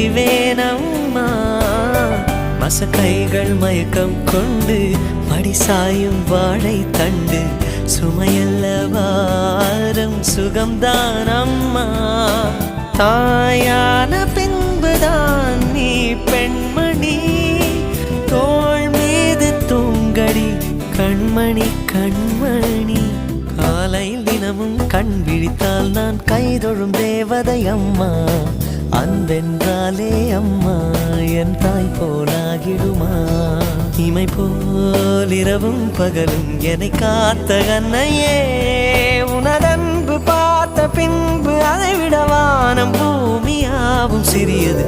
செய்வேனம்மா. மசக்கைகள் மயக்கம் கொண்டு படிசாயும் வாழை தண்டு சுமையல்ல வாரம் சுகம்தான் அம்மா. தாயான பின்புதான் நீ பெண்மணி, தோள் மீது தூங்கடி கண்மணி கண்மணி. காலையில் தினமும் கண் விழித்தால் நான் கைதொழும் தேவதை அம்மா. அன்பென்றாலே அம்மா என் தாய் போலாகிடுமா. இமை போல் இரவும் பகலும் என்னை காத்த கண்ணையே, உனதன்பு பார்த்த பின்பு அதை விட வானம் பூமியாவும் சிறியது.